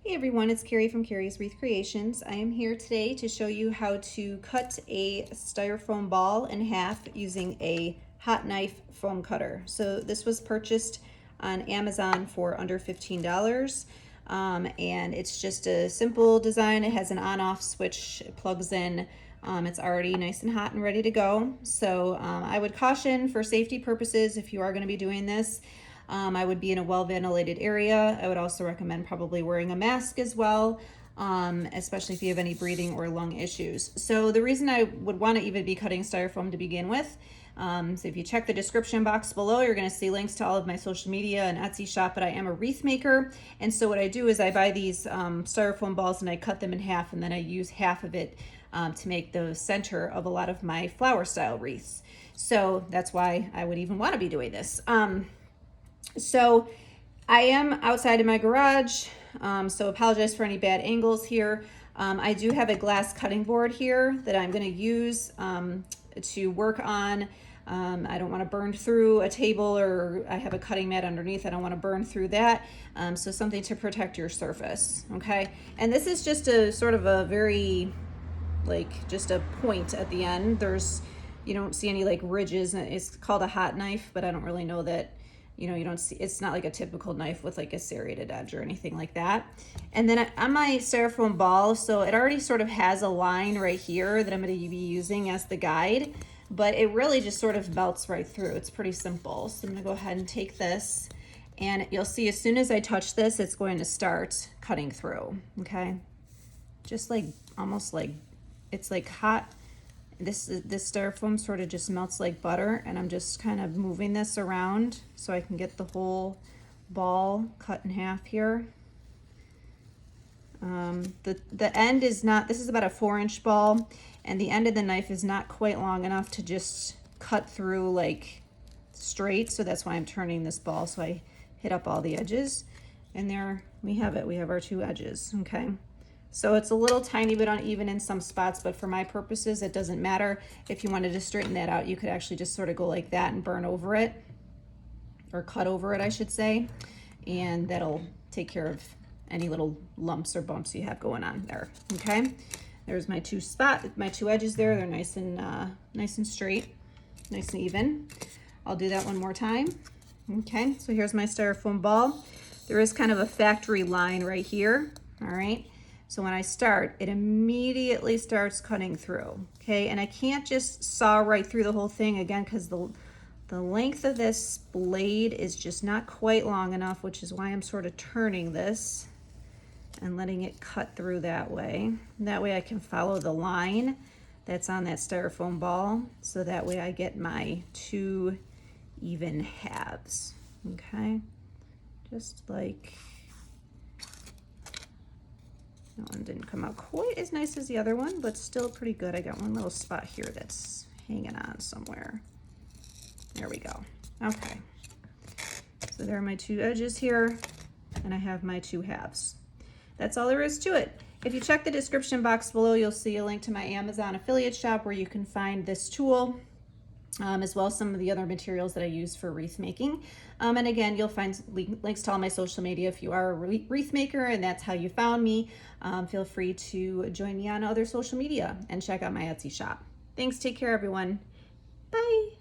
Hey everyone, it's Carrie from Carrie's Wreath Creations. I am here today to show you how to cut a styrofoam ball in half using a hot knife foam cutter. So this was purchased on Amazon for under $15. And it's just a simple design. It has an on-off switch, it plugs in. It's already nice and hot and ready to go. So I would caution for safety purposes if you are going to be doing this. I would be in a well-ventilated area. I would also recommend probably wearing a mask as well, especially if you have any breathing or lung issues. So the reason I would want to even be cutting styrofoam to begin with, so if you check the description box below, you're going to see links to all of my social media and Etsy shop, but I am a wreath maker. And so what I do is I buy these styrofoam balls and I cut them in half, and then I use half of it to make the center of a lot of my flower style wreaths. So that's why I would even want to be doing this. So I am outside in my garage, so apologize for any bad angles here. I do have a glass cutting board here that I'm going to use to work on. I don't want to burn through a table, or I have a cutting mat underneath. I don't want to burn through that. So something to protect your surface, okay? And this is just a sort of a very, just a point at the end. You don't see any like ridges. It's called a hot knife, but I don't really know that. You don't see, it's not like a typical knife with like a serrated edge or anything like that. And then on my styrofoam ball, so it already sort of has a line right here that I'm going to be using as the guide, but it really just sort of melts right through. It's pretty simple. So I'm going to go ahead and take this, and you'll see as soon as I touch this, it's going to start cutting through, okay? Just like, almost like, it's like hot. This styrofoam sort of just melts like butter, and I'm just kind of moving this around so I can get the whole ball cut in half here. The end is not, this is about a 4-inch ball, and the end of the knife is not quite long enough to just cut through like straight, so that's why I'm turning this ball so I hit up all the edges. And there we have it. We have our 2 edges, okay? So it's a little tiny bit uneven in some spots, but for my purposes, it doesn't matter. If you wanted to straighten that out, you could actually just sort of go like that and burn over it, or cut over it, I should say. And that'll take care of any little lumps or bumps you have going on there, okay? There's my 2 edges there. They're nice and straight, nice and even. I'll do that one more time. Okay, so here's my styrofoam ball. There is kind of a factory line right here, all right? So when I start, it immediately starts cutting through, okay? And I can't just saw right through the whole thing again, because the length of this blade is just not quite long enough, which is why I'm sort of turning this and letting it cut through that way. And that way I can follow the line that's on that styrofoam ball, so that way I get my 2 even halves, okay? Just like, that one didn't come out quite as nice as the other one, but still pretty good. I got one little spot here that's hanging on somewhere. There we go. Okay. So there are my 2 edges here, and I have my 2 halves. That's all there is to it. If you check the description box below, you'll see a link to my Amazon affiliate shop where you can find this tool, as well as some of the other materials that I use for wreath making. And again, you'll find links to all my social media if you are a wreath maker and that's how you found me. Feel free to join me on other social media and check out my Etsy shop. Thanks, take care everyone. Bye.